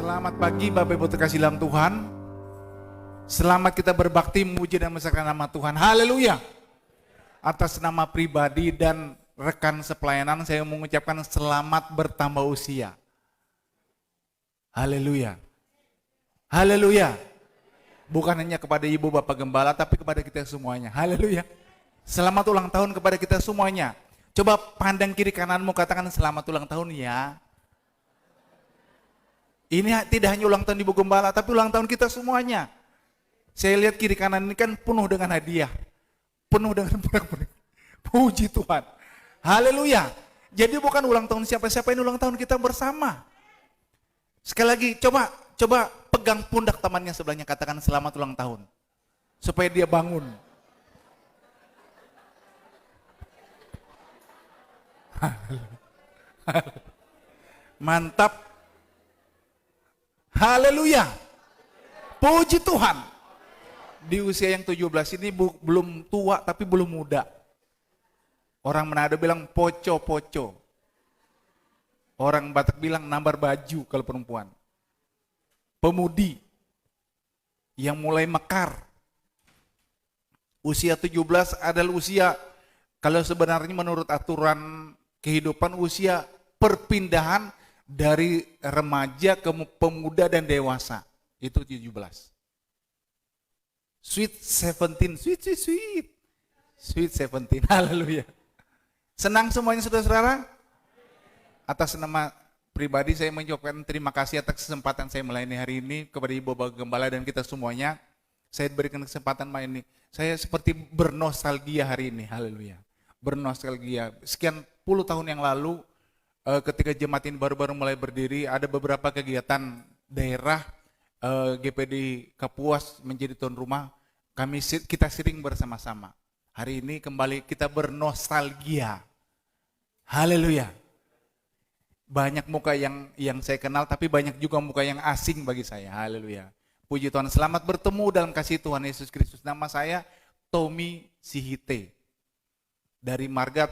Selamat pagi Bapak Ibu terkasih dalam Tuhan. Selamat kita berbakti memuji dan membesarkan nama Tuhan. Haleluya. Atas nama pribadi dan rekan sepelayanan saya mengucapkan selamat bertambah usia. Haleluya. Haleluya. Bukan hanya kepada Ibu Bapak Gembala tapi kepada kita semuanya. Haleluya. Selamat ulang tahun kepada kita semuanya. Coba pandang kiri kananmu, katakan selamat ulang tahun ya. Ini tidak hanya ulang tahun Ibu Gembala, tapi ulang tahun kita semuanya. Saya lihat kiri kanan ini kan penuh dengan hadiah. Penuh dengan punak-punik. Puji Tuhan. Haleluya. Jadi bukan ulang tahun siapa-siapa, ini ulang tahun kita bersama. Sekali lagi, coba pegang pundak temannya sebelahnya, katakan selamat ulang tahun. Supaya dia bangun. Mantap. Haleluya. Puji Tuhan. Di usia yang 17 ini belum tua tapi belum muda. Orang Manado bilang poco-poco. Orang Batak bilang nambar baju kalau perempuan. Pemudi yang mulai mekar. Usia 17 adalah usia, kalau sebenarnya menurut aturan kehidupan, usia perpindahan dari remaja ke pemuda dan dewasa. Itu 17. Sweet 17, sweet 17. Haleluya. Senang semuanya saudara-saudara? Atas nama pribadi saya mengucapkan terima kasih atas kesempatan saya melayani hari ini kepada Ibu Bapak Gembala dan kita semuanya. Saya diberikan kesempatan melayani. Saya seperti bernostalgia hari ini. Haleluya. Bernostalgia. Sekian puluh tahun yang lalu, ketika jemaat ini baru-baru mulai berdiri, ada beberapa kegiatan daerah GPD Kapuas menjadi tuan rumah. Kita sering bersama-sama. Hari ini kembali kita bernostalgia. Haleluya. Banyak muka yang saya kenal, tapi banyak juga muka yang asing bagi saya. Haleluya. Puji Tuhan, selamat bertemu dalam kasih Tuhan Yesus Kristus. Nama saya Tommy Sihite. Dari marga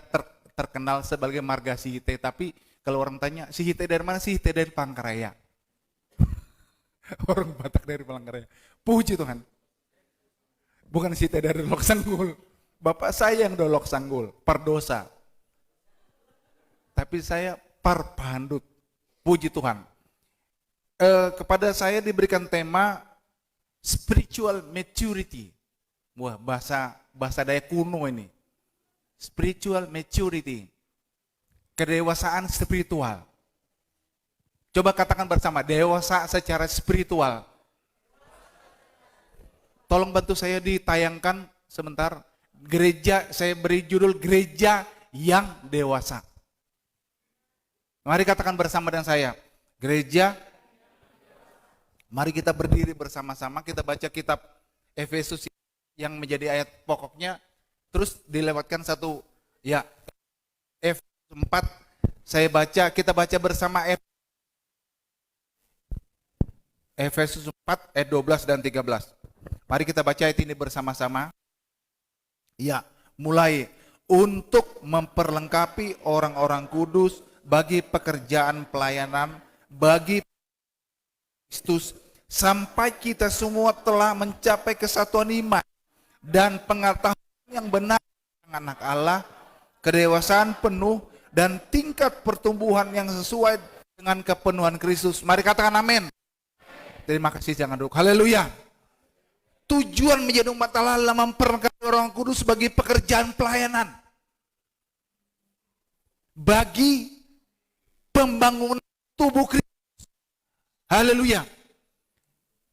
terkenal sebagai marga Sihite, tapi kalau orang tanya Sihite dari mana? Sihite dari Palangkaraya. Orang Batak dari Palangkaraya. Puji Tuhan. Bukan Sihite dari Dolok Sanggul. Bapak saya yang Dolok Sanggul, Pardosa. Tapi saya Parpandut. Puji Tuhan. Kepada saya diberikan tema spiritual maturity. Wah, bahasa daya kuno ini. Spiritual maturity. Kedewasaan spiritual. Coba katakan bersama, dewasa secara spiritual. Tolong bantu saya ditayangkan sebentar. Gereja, saya beri judul gereja yang dewasa. Mari katakan bersama dengan saya. Gereja. Mari kita berdiri bersama-sama, kita baca kitab Efesus yang menjadi ayat pokoknya. Terus dilewatkan satu, ya, Efesus 4, kita baca bersama Efesus 4 ayat 12 dan 13. Mari kita baca ayat ini bersama-sama. Ya, mulai. Untuk memperlengkapi orang-orang kudus bagi pekerjaan pelayanan, bagi Kristus, sampai kita semua telah mencapai kesatuan iman dan pengetahuan yang benar anak Allah, kedewasaan penuh dan tingkat pertumbuhan yang sesuai dengan kepenuhan Kristus. Mari katakan amin. Terima kasih, jangan duduk. Haleluya. Tujuan menjadi umat Allah adalah memperlengkapi orang kudus bagi pekerjaan pelayanan, bagi pembangunan tubuh Kristus. Haleluya.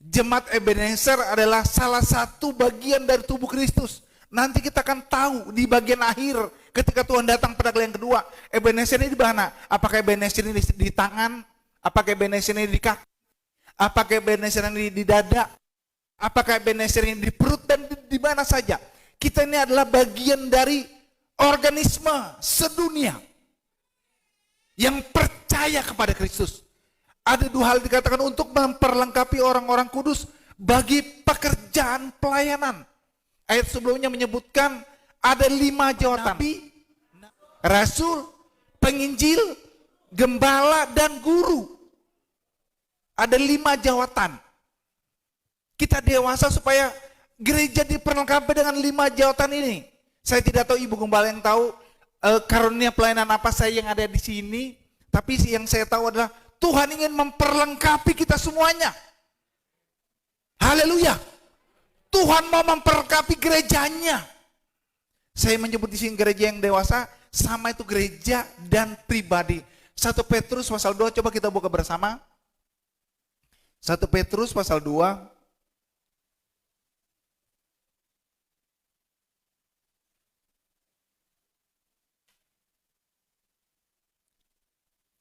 Jemaat Ebenezer adalah salah satu bagian dari tubuh Kristus. Nanti kita akan tahu di bagian akhir ketika Tuhan datang pada kali yang kedua. Ebenezer ini di mana? Apakah Ebenezer ini di tangan? Apakah Ebenezer ini di kaki? Apakah Ebenezer ini di dada? Apakah Ebenezer ini di perut dan di mana saja? Kita ini adalah bagian dari organisme sedunia yang percaya kepada Kristus. Ada dua hal dikatakan untuk memperlengkapi orang-orang kudus bagi pekerjaan pelayanan. Ayat sebelumnya menyebutkan ada 5 jawatan. Nabi, Rasul, penginjil, gembala, dan guru. Ada 5 jawatan. Kita dewasa supaya gereja diperlengkapi dengan 5 jawatan ini. Saya tidak tahu Ibu Gembala yang tahu karunia pelayanan apa saya yang ada di sini. Tapi yang saya tahu adalah Tuhan ingin memperlengkapi kita semuanya. Haleluya. Tuhan mau memperlengkapi gerejanya. Saya menyebut di sini gereja yang dewasa, sama itu gereja dan pribadi. 1 Petrus pasal 2, coba kita buka bersama. 1 Petrus pasal 2.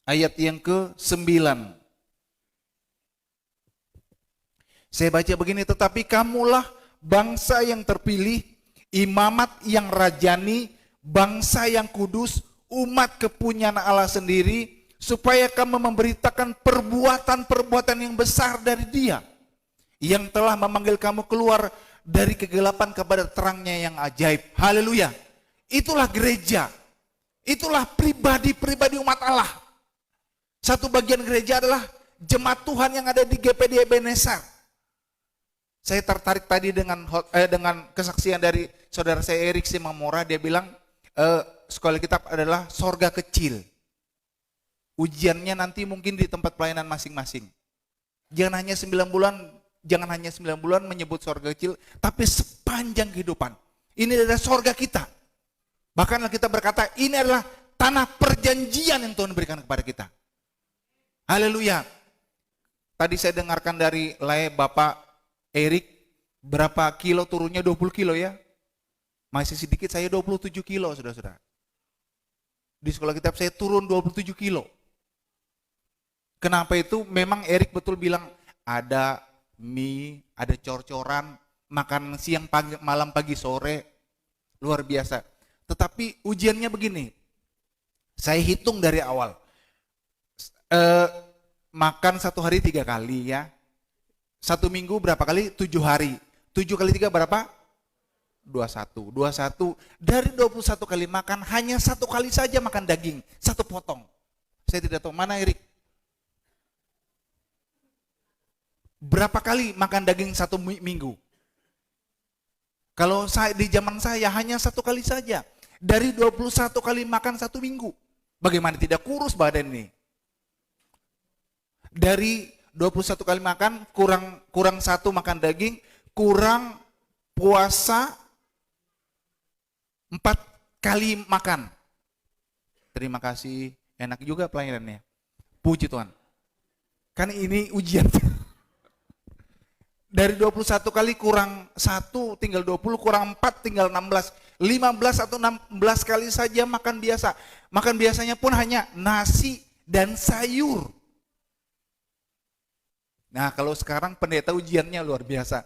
Ayat yang ke-9. Saya baca begini, tetapi kamulah bangsa yang terpilih, imamat yang rajani, bangsa yang kudus, umat kepunyaan Allah sendiri, supaya kamu memberitakan perbuatan-perbuatan yang besar dari Dia, yang telah memanggil kamu keluar dari kegelapan kepada terangnya yang ajaib. Haleluya. Itulah gereja. Itulah pribadi-pribadi umat Allah. Satu bagian gereja adalah jemaat Tuhan yang ada di GPD Ebenezer. Saya tertarik tadi dengan kesaksian dari saudara saya Erik Simamora. Dia bilang sekolah kitab adalah sorga kecil. Ujiannya nanti mungkin di tempat pelayanan masing-masing. Jangan hanya 9 bulan menyebut sorga kecil, tapi sepanjang kehidupan. Ini adalah sorga kita. Bahkan kita berkata ini adalah tanah perjanjian yang Tuhan berikan kepada kita. Haleluya. Tadi saya dengarkan dari Bapak Erik, berapa kilo turunnya? 20 kilo ya. Masih sedikit, saya 27 kilo saudara-saudara. Di sekolah kitab saya turun 27 kilo. Kenapa itu? Memang Erik betul bilang, ada mie, ada cor-coran, makan siang, pagi, malam, pagi, sore. Luar biasa. Tetapi ujiannya begini, saya hitung dari awal. Makan 1 hari 3 kali ya. 1 minggu berapa kali? 7 hari. 7 kali 3 berapa? 21. 21. Dari 21 kali makan, hanya 1 kali saja makan daging. 1 potong. Saya tidak tahu, mana Erik? Berapa kali makan daging 1 minggu? Kalau saya di zaman saya hanya 1 kali saja. Dari 21 kali makan 1 minggu. Bagaimana tidak kurus badan ini? Dari 21 kali makan, kurang 1 makan daging, kurang puasa 4 kali makan. Terima kasih, enak juga pelayanannya. Puji Tuhan. Kan ini ujian. Dari 21 kali kurang 1 tinggal 20, kurang 4 tinggal 16. 15 atau 16 kali saja makan biasa. Makan biasanya pun hanya nasi dan sayur. Nah kalau sekarang pendeta ujiannya luar biasa.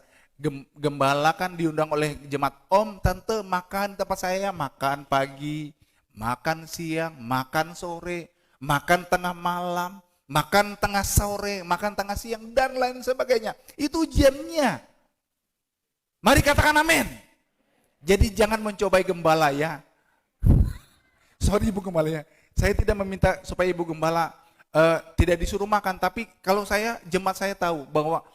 Gembala kan diundang oleh jemaat, om, tante makan tempat saya, makan pagi, makan siang, makan sore, makan tengah malam, makan tengah sore, makan tengah siang, dan lain sebagainya. Itu ujiannya. Mari katakan amin. Jadi jangan mencobai gembala ya. Sorry Ibu Gembala ya. Saya tidak meminta supaya Ibu Gembala tidak disuruh makan, tapi kalau jemaat saya tahu bahwa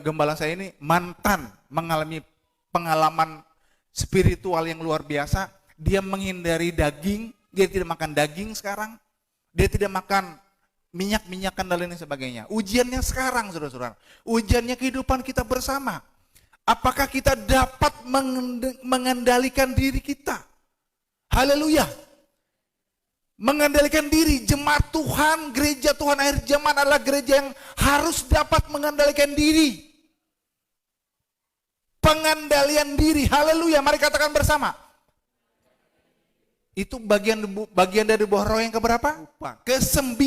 gembala saya ini mantan mengalami pengalaman spiritual yang luar biasa. Dia menghindari daging, dia tidak makan daging sekarang, dia tidak makan minyak-minyakan dan lain sebagainya. Ujiannya sekarang saudara-saudara, ujiannya kehidupan kita bersama. Apakah kita dapat mengendalikan diri kita? Haleluya. Mengendalikan diri. Jemaat Tuhan, gereja Tuhan akhir zaman adalah gereja yang harus dapat mengendalikan diri. Pengendalian diri. Haleluya. Mari katakan bersama. Itu bagian dari buah roh yang keberapa? Ke-9.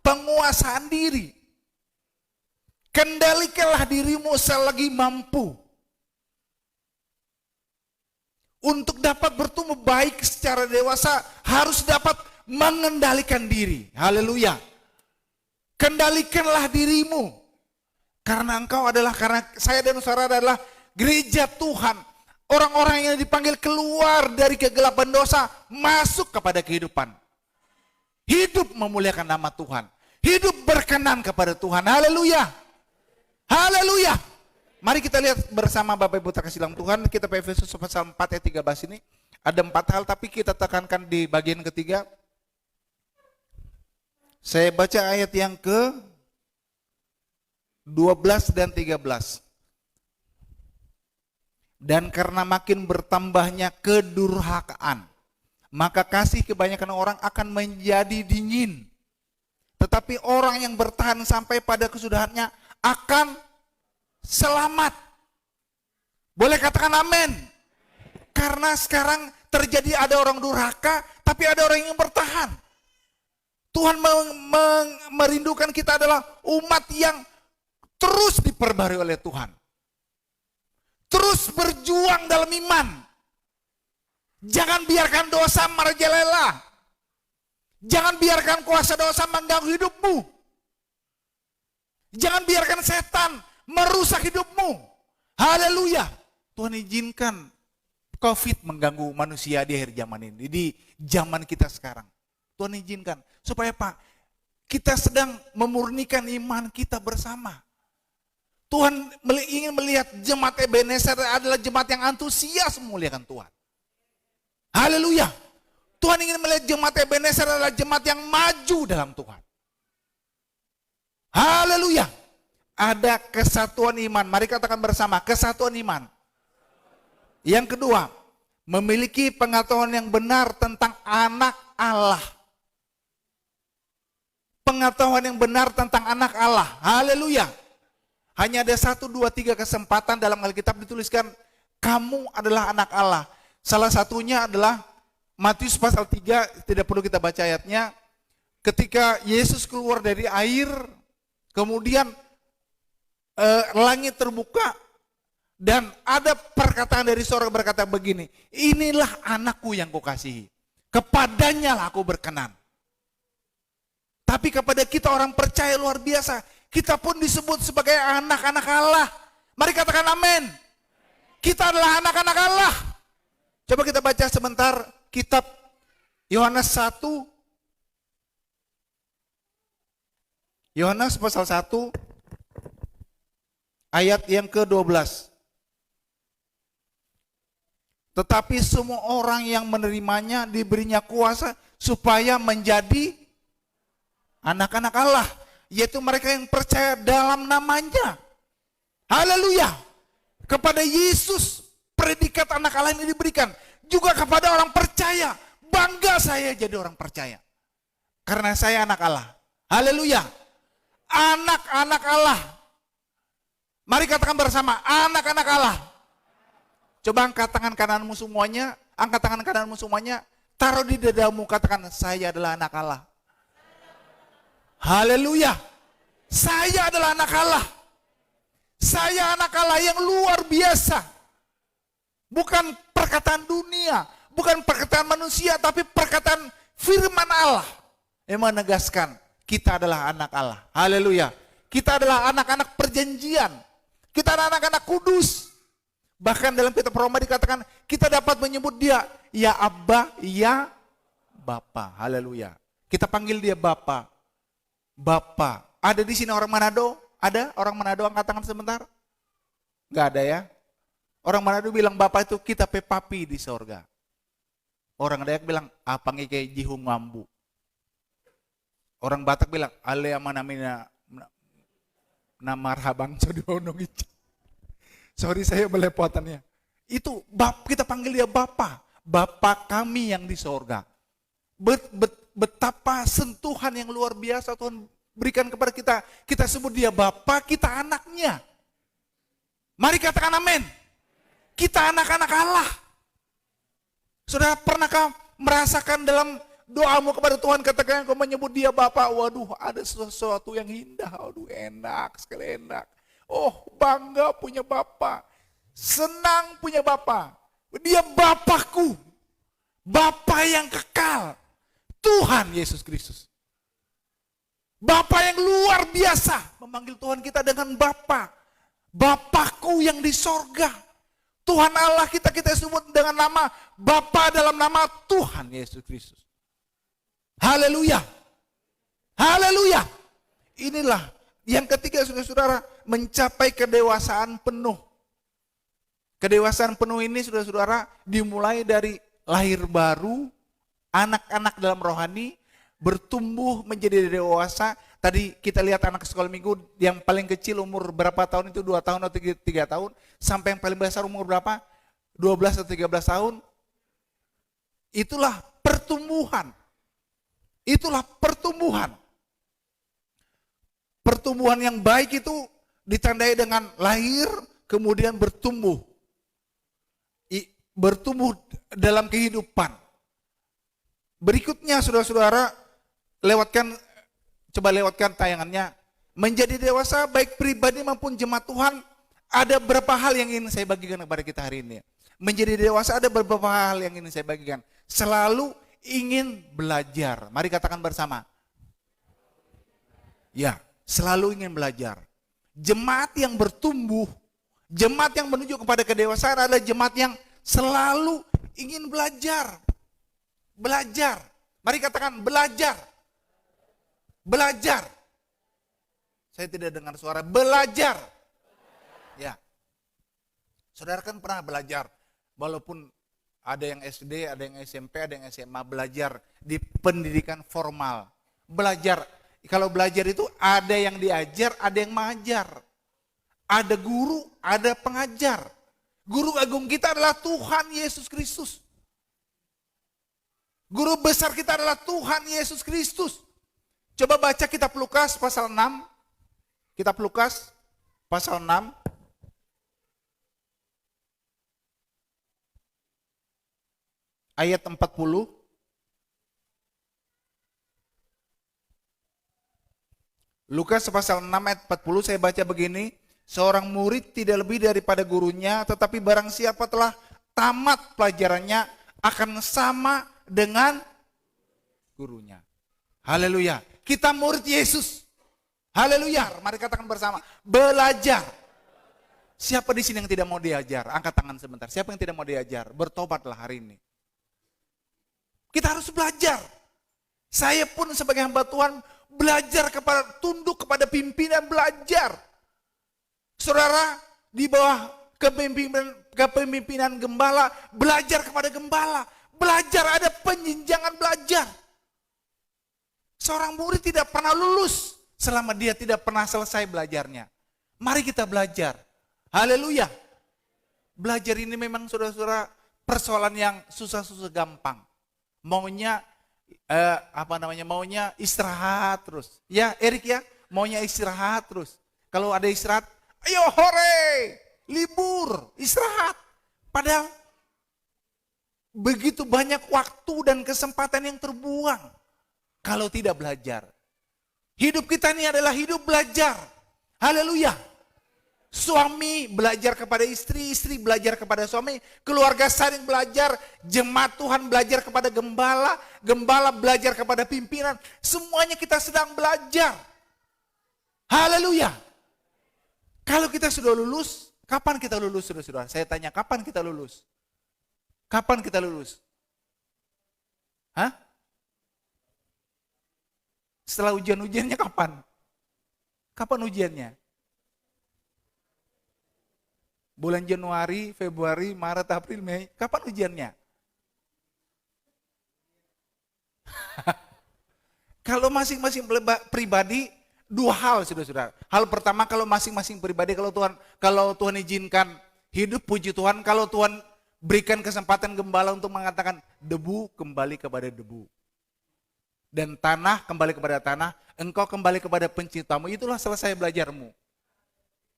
Penguasaan diri. Kendalikanlah dirimu selagi mampu. Untuk dapat bertumbuh baik secara dewasa harus dapat mengendalikan diri. Haleluya. Kendalikanlah dirimu. Karena saya dan saudara adalah gereja Tuhan. Orang-orang yang dipanggil keluar dari kegelapan dosa masuk kepada kehidupan. Hidup memuliakan nama Tuhan. Hidup berkenan kepada Tuhan. Haleluya. Haleluya. Mari kita lihat bersama Bapak Ibu terkasih dalam Tuhan. Kita Efesus pasal 4 ayat 13 ini. Ada 4 hal tapi kita tekankan di bagian ketiga. Saya baca ayat yang ke 12 dan 13. Dan karena makin bertambahnya kedurhakaan, maka kasih kebanyakan orang akan menjadi dingin. Tetapi orang yang bertahan sampai pada kesudahannya akan selamat. Boleh katakan amin. Karena sekarang terjadi ada orang durhaka, tapi ada orang yang bertahan. Tuhan merindukan kita adalah umat yang terus diperbarui oleh Tuhan. Terus berjuang dalam iman. Jangan biarkan dosa merajalela. Jangan biarkan kuasa dosa mengganggu hidupmu. Jangan biarkan setan merusak hidupmu. Haleluya. Tuhan izinkan COVID mengganggu manusia di akhir zaman ini. Di zaman kita sekarang. Tuhan izinkan. Supaya apa? Kita sedang memurnikan iman kita bersama. Tuhan ingin melihat jemaat Ebenezer adalah jemaat yang antusias memuliakan Tuhan. Haleluya. Tuhan ingin melihat jemaat Ebenezer adalah jemaat yang maju dalam Tuhan. Haleluya. Ada kesatuan iman. Mari katakan bersama, kesatuan iman. Yang kedua, memiliki pengetahuan yang benar tentang anak Allah. Pengetahuan yang benar tentang anak Allah. Haleluya. Hanya ada 1, 2, 3 kesempatan dalam Alkitab dituliskan, kamu adalah anak Allah. Salah satunya adalah Matius pasal 3, tidak perlu kita baca ayatnya. Ketika Yesus keluar dari air, kemudian langit terbuka, dan ada perkataan dari sorga berkata begini, inilah anakku yang kukasihi, kepadanya lah aku berkenan. Tapi kepada kita orang percaya luar biasa, kita pun disebut sebagai anak-anak Allah. Mari katakan amin. Kita adalah anak-anak Allah. Coba kita baca sebentar kitab Yohanes 1. Yohanes pasal 1 ayat yang ke-12. Tetapi semua orang yang menerimanya diberinya kuasa supaya menjadi anak-anak Allah, yaitu mereka yang percaya dalam namanya. Haleluya. Kepada Yesus predikat anak Allah ini diberikan. Juga kepada orang percaya. Bangga saya jadi orang percaya. Karena saya anak Allah. Haleluya. Anak-anak Allah. Mari katakan bersama, anak-anak Allah. Coba angkat tangan kananmu semuanya. Angkat tangan kananmu semuanya. Taruh di dadamu, katakan, saya adalah anak Allah. Haleluya. Saya adalah anak Allah. Saya anak Allah yang luar biasa. Bukan perkataan dunia, bukan perkataan manusia, tapi perkataan firman Allah yang menegaskan kita adalah anak Allah. Haleluya. Kita adalah anak-anak perjanjian. Kita adalah anak-anak kudus. Bahkan dalam kitab Roma dikatakan kita dapat menyebut dia ya Abba, ya Bapa. Haleluya. Kita panggil dia Bapa. Bapa. Ada di sini orang Manado? Ada orang Manado, angkat tangan sebentar? Enggak ada ya? Orang Manado bilang Bapa itu kita pepapi di sorga. Orang Dayak bilang apa ngike jihung ngambu. Orang Batak bilang ale amanamina namarhabang sodionong itu. Sorry saya belepotannya. Itu kita panggil dia Bapa. Bapa kami yang di sorga. Betapa sentuhan yang luar biasa Tuhan berikan kepada kita. Kita sebut dia Bapa, kita anaknya. Mari katakan amin. Kita anak-anak Allah. Sudah pernahkah merasakan dalam doamu kepada Tuhan ketika kau menyebut dia Bapa? Waduh, ada sesuatu yang indah. Waduh, enak sekali, enak. Oh, bangga punya Bapa. Senang punya Bapa. Dia Bapakku. Bapa yang kekal. Tuhan Yesus Kristus. Bapa yang luar biasa. Memanggil Tuhan kita dengan Bapa. Bapakku yang di sorga. Tuhan Allah kita sebut dengan nama Bapa dalam nama Tuhan Yesus Kristus. Haleluya. Haleluya. inilah yang ketiga, saudara-saudara, mencapai kedewasaan penuh. Kedewasaan penuh ini, saudara-saudara, dimulai dari lahir baru, anak-anak dalam rohani, bertumbuh menjadi dewasa. Tadi kita lihat anak sekolah minggu yang paling kecil umur berapa tahun itu, 2 tahun atau 3 tahun, sampai yang paling besar umur berapa? 12 atau 13 tahun. Itulah pertumbuhan. Itulah pertumbuhan. Pertumbuhan yang baik itu ditandai dengan lahir, kemudian bertumbuh. Bertumbuh dalam kehidupan. Berikutnya, saudara-saudara, coba lewatkan tayangannya. Menjadi dewasa baik pribadi maupun jemaat Tuhan, ada beberapa hal yang ingin saya bagikan kepada kita hari ini. Menjadi dewasa ada beberapa hal yang ingin saya bagikan. Selalu ingin belajar. Mari katakan bersama. Ya, selalu ingin belajar. Jemaat yang bertumbuh, jemaat yang menuju kepada kedewasaan adalah jemaat yang selalu ingin belajar. Belajar. Mari katakan belajar. Belajar. Saya tidak dengar suara belajar. Ya. Saudara kan pernah belajar. Walaupun ada yang SD, ada yang SMP, ada yang SMA, belajar di pendidikan formal. Belajar. Kalau belajar itu ada yang diajar, ada yang mengajar. Ada guru, ada pengajar. Guru agung kita adalah Tuhan Yesus Kristus. Guru besar kita adalah Tuhan Yesus Kristus. Coba baca kitab Lukas pasal 6. Kitab Lukas pasal 6. Ayat 40. Lukas pasal 6 ayat 40 saya baca begini. Seorang murid tidak lebih daripada gurunya, tetapi barang siapa telah tamat pelajarannya akan sama dengan gurunya. Haleluya. Kita murid Yesus. Haleluya. Mari katakan bersama. Belajar. Siapa di sini yang tidak mau diajar? Angkat tangan sebentar. Siapa yang tidak mau diajar? Bertobatlah hari ini. Kita harus belajar. Saya pun sebagai hamba Tuhan belajar tunduk kepada pimpinan, belajar. Saudara, di bawah kepemimpinan gembala, belajar kepada gembala. Belajar, ada penjenjangan belajar. Seorang murid tidak pernah lulus selama dia tidak pernah selesai belajarnya. Mari kita belajar. Haleluya. Belajar ini memang saudara-saudara persoalan yang susah-susah gampang. Maunya maunya istirahat terus. Ya, Erik ya, maunya istirahat terus. Kalau ada istirahat, ayo hore, libur, istirahat. Padahal begitu banyak waktu dan kesempatan yang terbuang kalau tidak belajar. Hidup kita ini adalah hidup belajar. Haleluya. Suami belajar kepada istri, istri belajar kepada suami, keluarga saling belajar, jemaat Tuhan belajar kepada gembala, gembala belajar kepada pimpinan. Semuanya kita sedang belajar. Haleluya. Kalau kita sudah lulus, kapan kita lulus, saudara-saudara? Saya tanya, kapan kita lulus? Kapan kita lulus? Hah? Setelah ujian-ujiannya kapan? Kapan ujiannya? Bulan Januari, Februari, Maret, April, Mei. Kapan ujiannya? Kalau masing-masing pribadi, dua hal, saudara-saudara. Hal pertama, kalau masing-masing pribadi, kalau Tuhan izinkan hidup, puji Tuhan. Kalau Tuhan berikan kesempatan gembala untuk mengatakan, debu kembali kepada debu. Dan tanah kembali kepada tanah, engkau kembali kepada penciptamu. Itulah selesai belajarmu.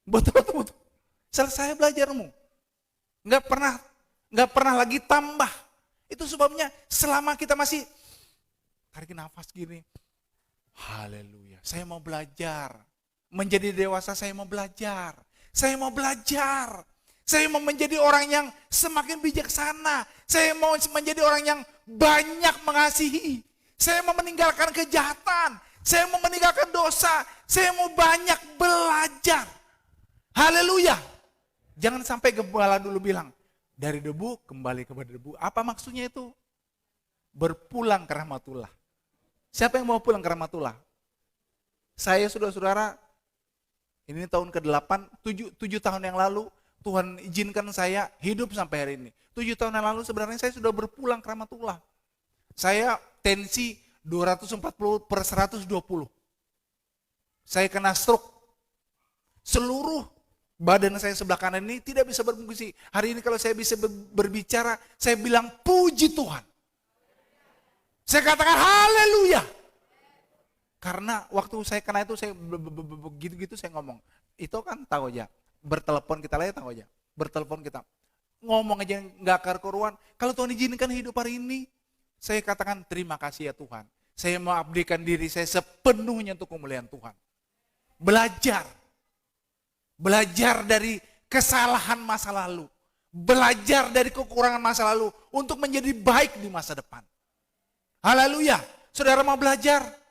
Betul. Selesai belajarmu. Nggak pernah lagi tambah. Itu sebabnya selama kita masih tarik nafas gini. Haleluya. Saya mau belajar. Menjadi dewasa saya mau belajar. Saya mau belajar. Saya mau menjadi orang yang semakin bijaksana. Saya mau menjadi orang yang banyak mengasihi. Saya mau meninggalkan kejahatan. Saya mau meninggalkan dosa. Saya mau banyak belajar. Haleluya. Jangan sampai gembala dulu bilang, dari debu kembali kepada debu. Apa maksudnya itu? Berpulang ke rahmatullah. Siapa yang mau pulang ke rahmatullah? Saya saudara-saudara, ini tahun ke-8, 7 tahun yang lalu, Tuhan izinkan saya hidup sampai hari ini. 7 tahun yang lalu sebenarnya saya sudah berpulang ke Rahmatullah. Saya tensi 240/120. Saya kena stroke. Seluruh badan saya sebelah kanan ini tidak bisa berfungsi. Hari ini kalau saya bisa berbicara, saya bilang puji Tuhan. Saya katakan haleluya. Karena waktu saya kena itu, saya begitu-gitu saya ngomong. Itu kan tahu aja. Bertelepon kita lah ya tahu aja. Bertelepon kita. Ngomong aja nggak karu-karuan. Kalau Tuhan izinkan hidup hari ini, saya katakan terima kasih ya Tuhan. Saya mau abdikan diri saya sepenuhnya untuk kemuliaan Tuhan. Belajar. Belajar dari kesalahan masa lalu. Belajar dari kekurangan masa lalu untuk menjadi baik di masa depan. Haleluya. Saudara mau belajar?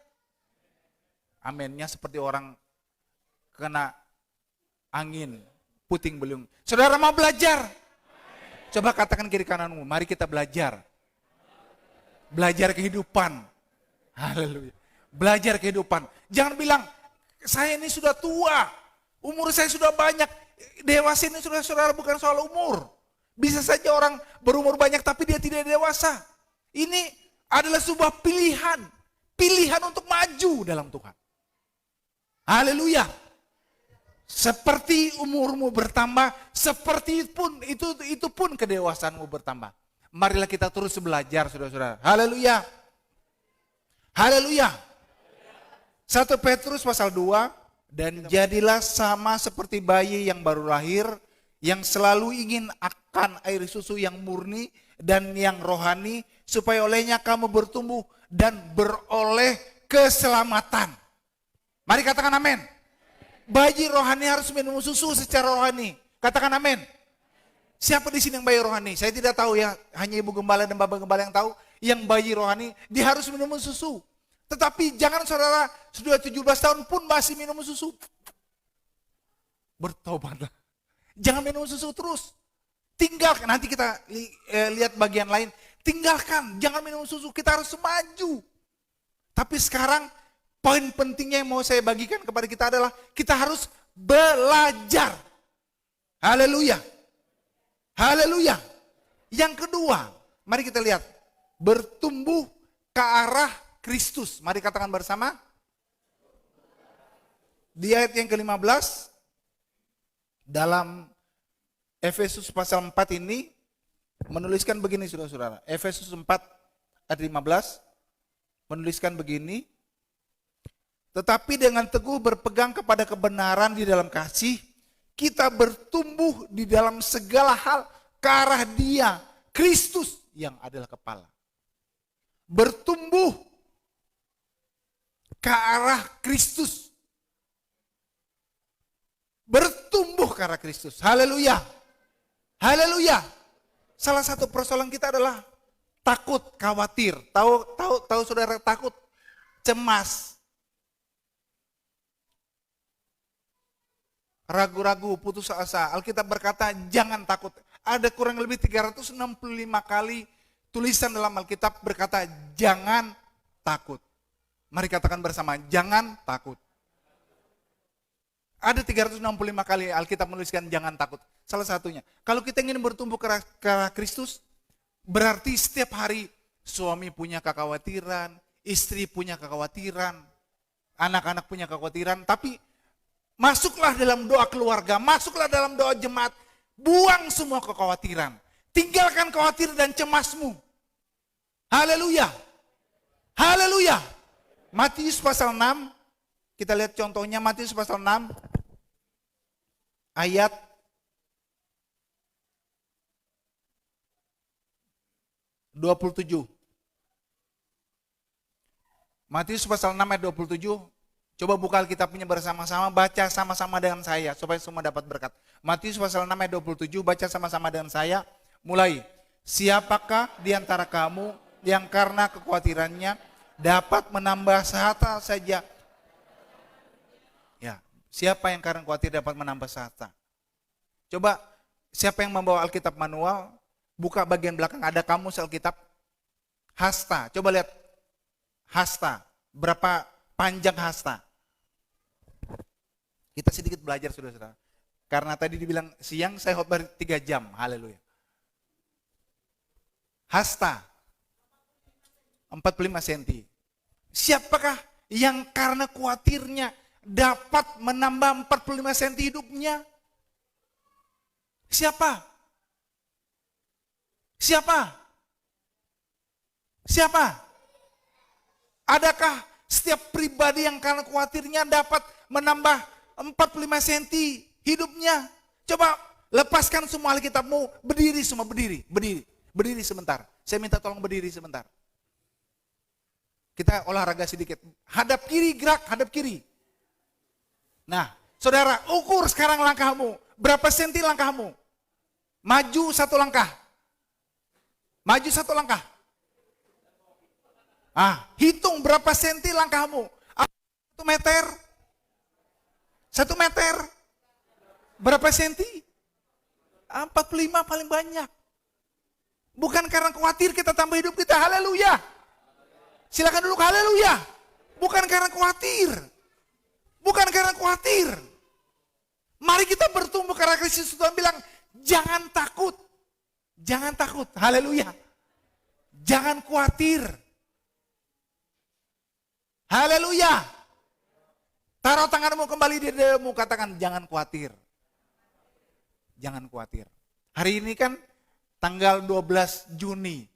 Aminnya seperti orang kena angin, puting beliung. Saudara mau belajar? Coba katakan kiri kananmu, mari kita belajar. Belajar kehidupan. Haleluya. Belajar kehidupan. Jangan bilang, saya ini sudah tua, umur saya sudah banyak. Dewasa ini saudara bukan soal umur. Bisa saja orang berumur banyak tapi dia tidak dewasa. Ini adalah sebuah pilihan. Pilihan untuk maju dalam Tuhan. Haleluya. Seperti umurmu bertambah, seperti pun itu pun kedewasaanmu bertambah. Marilah kita terus belajar saudara-saudara. Haleluya. Haleluya. 1 Petrus pasal 2, dan jadilah sama seperti bayi yang baru lahir, yang selalu ingin akan air susu yang murni dan yang rohani, supaya olehnya kamu bertumbuh dan beroleh keselamatan. Mari katakan amin. Bayi rohani harus minum susu secara rohani. Katakan amin. Siapa di sini yang bayi rohani? Saya tidak tahu ya, hanya ibu gembala dan bapak gembala yang tahu. Yang bayi rohani, dia harus minum susu. Tetapi jangan saudara sudah 17 tahun pun masih minum susu. Bertobatlah. Jangan minum susu terus. Tinggalkan, nanti kita lihat bagian lain. Tinggalkan, jangan minum susu, kita harus maju. Tapi sekarang poin pentingnya yang mau saya bagikan kepada kita adalah kita harus belajar. Haleluya. Haleluya. Yang kedua, mari kita lihat. Bertumbuh ke arah Kristus. Mari katakan bersama. Di ayat yang ke-15, dalam Efesus pasal 4 ini, menuliskan begini saudara-saudara. Efesus 4 ayat 15, menuliskan begini. Tetapi dengan teguh berpegang kepada kebenaran di dalam kasih, kita bertumbuh di dalam segala hal ke arah Dia, Kristus yang adalah kepala. Bertumbuh ke arah Kristus. Bertumbuh ke arah Kristus. Haleluya. Haleluya. Salah satu persoalan kita adalah takut, khawatir. Tahu saudara takut, cemas. Ragu-ragu, putus asa. Alkitab berkata jangan takut. Ada kurang lebih 365 kali tulisan dalam Alkitab berkata jangan takut. Mari katakan bersama, jangan takut. Ada 365 kali Alkitab menuliskan jangan takut. Salah satunya, kalau kita ingin bertumbuh ke arah Kristus, berarti setiap hari suami punya kekhawatiran, istri punya kekhawatiran, anak-anak punya kekhawatiran, tapi masuklah dalam doa keluarga, masuklah dalam doa jemaat, buang semua kekhawatiran. Tinggalkan khawatir dan cemasmu. Haleluya. Haleluya. Matius pasal 6, kita lihat contohnya Matius pasal 6, ayat 27. Matius pasal 6 ayat 27. Coba buka Alkitabnya bersama-sama, baca sama-sama dengan saya supaya semua dapat berkat. Matius pasal 6 ayat 27, baca sama-sama dengan saya. Mulai. Siapakah di antara kamu yang karena kekhawatirannya dapat menambah sehata saja? Ya, siapa yang karena khawatir dapat menambah sehata? Coba, siapa yang membawa Alkitab manual? Buka bagian belakang, ada kamus Alkitab. Hasta, coba lihat. Hasta, berapa panjang hasta? Kita sedikit belajar saudara-saudara. Karena tadi dibilang siang saya khotbah 3 jam. Haleluya. Hasta 45 cm. Siapakah yang karena khawatirnya dapat menambah 45 cm hidupnya? Siapa? Siapa? Siapa? Adakah setiap pribadi yang karena khawatirnya dapat menambah 45 cm hidupnya? Coba lepaskan semua Alkitabmu, berdiri semua, berdiri sebentar. Saya minta tolong berdiri sebentar. Kita olahraga sedikit. Hadap kiri, gerak, hadap kiri. Nah, saudara, ukur sekarang langkahmu. Berapa senti langkahmu? Maju 1 langkah. Maju 1 langkah. Hitung berapa senti langkahmu. 1 meter. 1 meter. Berapa senti? 45 paling banyak. Bukan karena khawatir kita tambah hidup kita. Haleluya. Silakan duduk, haleluya. Bukan karena khawatir. Bukan karena khawatir. Mari kita bertumbuh karena Kristus. Tuhan bilang, jangan takut. Jangan takut, haleluya. Jangan khawatir. Haleluya. Taruh tanganmu kembali di dadamu, katakan jangan khawatir. Jangan khawatir. Hari ini kan tanggal 12 Juni.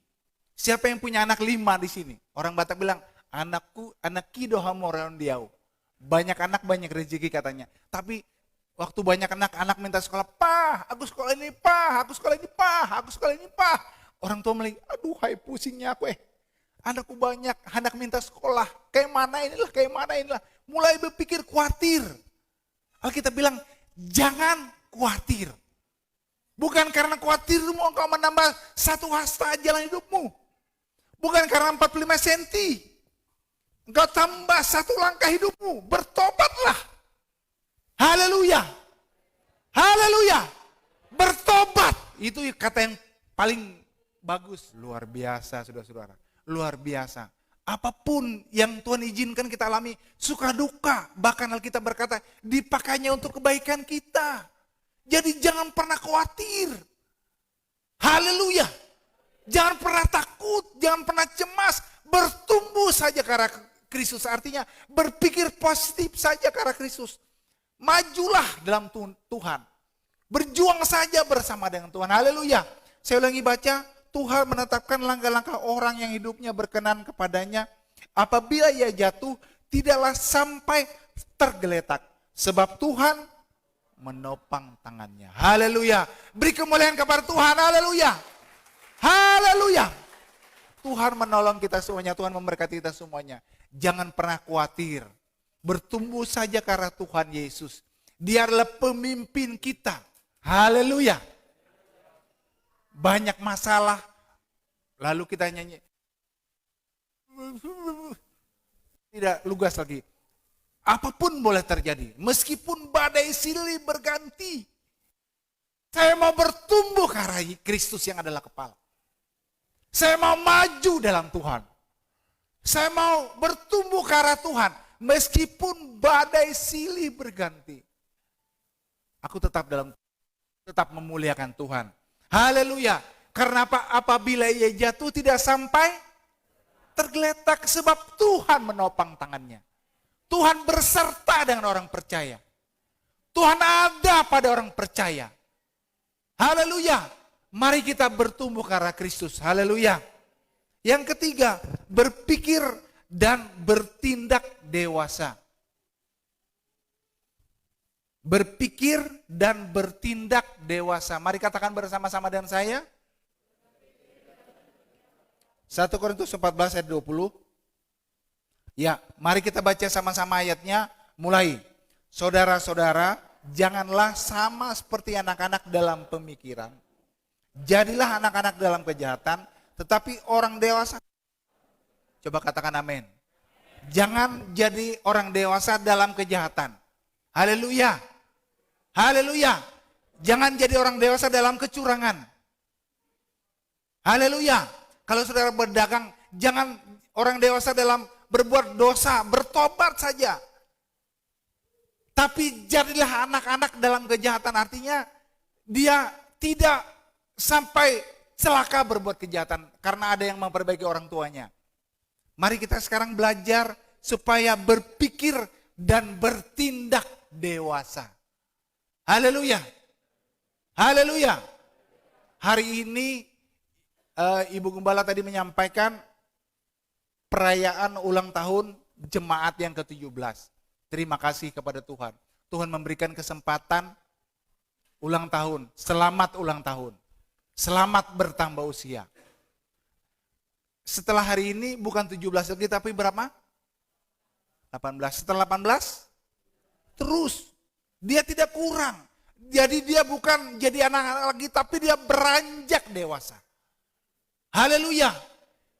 Siapa yang punya anak 5 di sini? Orang Batak bilang, anakku, anak kido hamoran diau. Banyak anak, banyak rezeki katanya. Tapi waktu banyak anak minta sekolah, Pah, aku sekolah ini, Pah, aku sekolah ini, Pah, aku sekolah ini, Pah. Orang tua mulai, aduh hai pusingnya aku Anakku banyak, anak minta sekolah. Kayak mana inilah. Mulai berpikir khawatir. Alkitab bilang, jangan khawatir. Bukan karena khawatirmu engkau menambah 1 hasta jalan hidupmu. Bukan karena 45 cm. Engkau tambah 1 langkah hidupmu. Bertobatlah. Haleluya. Haleluya. Bertobat. Itu kata yang paling bagus. Luar biasa saudara-saudara. Luar biasa. Apapun yang Tuhan izinkan kita alami, suka duka. Bahkan Alkitab berkata, dipakainya untuk kebaikan kita. Jadi jangan pernah khawatir. Haleluya. Jangan pernah takut, jangan pernah cemas. Bertumbuh saja ke arah Kristus. Artinya berpikir positif saja ke arah Kristus. Majulah dalam Tuhan. Berjuang saja bersama dengan Tuhan. Haleluya. Saya ulangi baca. Tuhan menetapkan langkah-langkah orang yang hidupnya berkenan kepadanya. Apabila ia jatuh, tidaklah sampai tergeletak. Sebab Tuhan menopang tangannya. Haleluya. Beri kemuliaan kepada Tuhan. Haleluya. Haleluya. Tuhan menolong kita semuanya. Tuhan memberkati kita semuanya. Jangan pernah khawatir. Bertumbuh saja ke arah Tuhan Yesus. Dia adalah pemimpin kita. Haleluya. Banyak masalah. Lalu kita nyanyi. Tidak lugas lagi. Apapun boleh terjadi. Meskipun badai silih berganti. Saya mau bertumbuh ke arah Kristus yang adalah kepala. Saya mau maju dalam Tuhan. Saya mau bertumbuh ke arah Tuhan. Meskipun badai silih berganti. Aku tetap memuliakan Tuhan. Haleluya. Karena apa? Apabila ia jatuh tidak sampai tergeletak. Sebab Tuhan menopang tangannya. Tuhan berserta dengan orang percaya. Tuhan ada pada orang percaya. Haleluya. Mari kita bertumbuh ke arah Kristus. Haleluya. Yang ketiga, berpikir dan bertindak dewasa. Berpikir dan bertindak dewasa. Mari katakan bersama-sama dengan saya. 1 Korintus 14 ayat 20. Ya, mari kita baca sama-sama ayatnya. Mulai. Saudara-saudara, janganlah sama seperti anak-anak dalam pemikiran. Jadilah anak-anak dalam kejahatan, tetapi orang dewasa. Coba katakan amin. Jangan jadi orang dewasa dalam kejahatan. Haleluya. Haleluya. Jangan jadi orang dewasa dalam kecurangan. Haleluya. Kalau saudara berdagang, jangan orang dewasa dalam berbuat dosa, bertobat saja. Tapi jadilah anak-anak dalam kejahatan, artinya dia tidak sampai celaka berbuat kejahatan karena ada yang memperbaiki orang tuanya. Mari kita sekarang belajar supaya berpikir dan bertindak dewasa. Haleluya. Haleluya. Hari ini Ibu Gembala tadi menyampaikan perayaan ulang tahun jemaat yang ke-17. Terima kasih kepada Tuhan. Tuhan memberikan kesempatan ulang tahun. Selamat ulang tahun. Selamat bertambah usia. Setelah hari ini bukan 17 lagi tapi berapa? 18. Setelah 18 terus. Dia tidak kurang. Jadi dia bukan jadi anak-anak lagi tapi dia beranjak dewasa. Haleluya.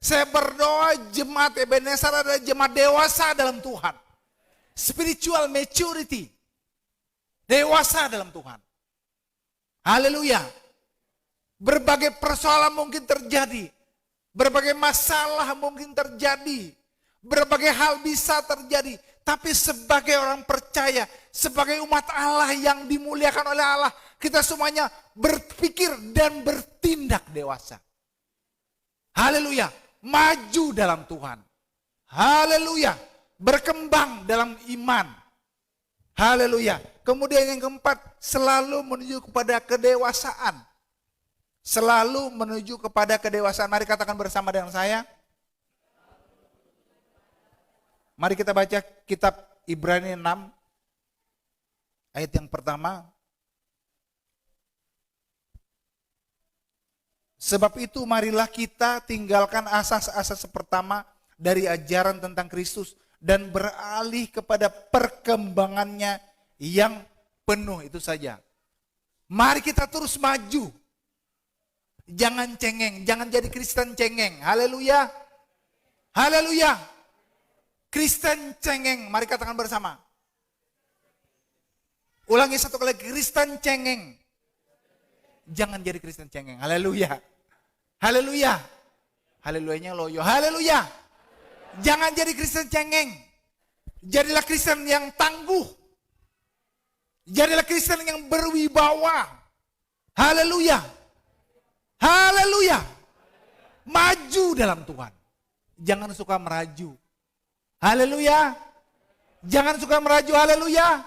Saya berdoa jemaat Ebenezer adalah jemaat dewasa dalam Tuhan. Spiritual maturity. Dewasa dalam Tuhan. Haleluya. Berbagai persoalan mungkin terjadi. Berbagai masalah mungkin terjadi. Berbagai hal bisa terjadi. Tapi sebagai orang percaya, sebagai umat Allah yang dimuliakan oleh Allah, kita semuanya berpikir dan bertindak dewasa. Haleluya. Maju dalam Tuhan. Haleluya. Berkembang dalam iman. Haleluya. Kemudian yang keempat, selalu menuju kepada kedewasaan. Selalu menuju kepada kedewasaan. Mari katakan bersama dengan saya. Mari kita baca kitab Ibrani 6 ayat yang pertama. Sebab itu marilah kita tinggalkan asas-asas pertama dari ajaran tentang Kristus dan beralih kepada perkembangannya yang penuh, itu saja. Mari kita terus maju. Jangan cengeng, jangan jadi Kristen cengeng. Haleluya. Haleluya. Kristen cengeng, mari katakan bersama. Ulangi satu kali, Kristen cengeng. Jangan jadi Kristen cengeng. Haleluya. Haleluya. Haleluyanya loyo. Haleluya. Jangan jadi Kristen cengeng. Jadilah Kristen yang tangguh. Jadilah Kristen yang berwibawa. Haleluya. Haleluya. Maju dalam Tuhan. Jangan suka meraju. Haleluya. Jangan suka meraju. Haleluya.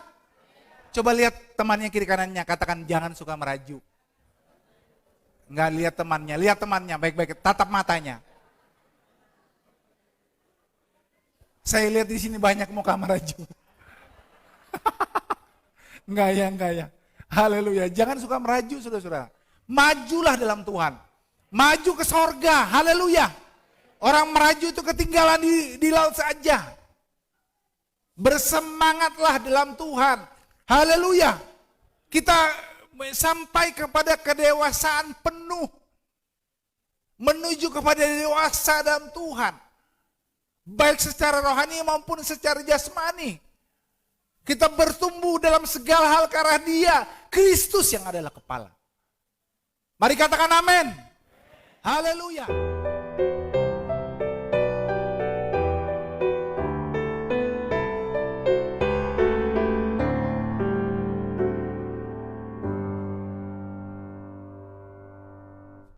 Coba lihat temannya kiri kanannya. Katakan jangan suka meraju. Enggak, lihat temannya. Lihat temannya baik-baik. Tatap matanya. Saya lihat di sini banyak muka meraju. Enggak ya. Haleluya. Jangan suka meraju, saudara-saudara. Majulah dalam Tuhan. Maju ke sorga. Haleluya. Orang meraju itu ketinggalan di laut saja. Bersemangatlah dalam Tuhan. Haleluya. Kita sampai kepada kedewasaan penuh. Menuju kepada dewasa dalam Tuhan. Baik secara rohani maupun secara jasmani. Kita bertumbuh dalam segala hal karena Dia, Kristus yang adalah kepala. Mari katakan amin. Haleluya.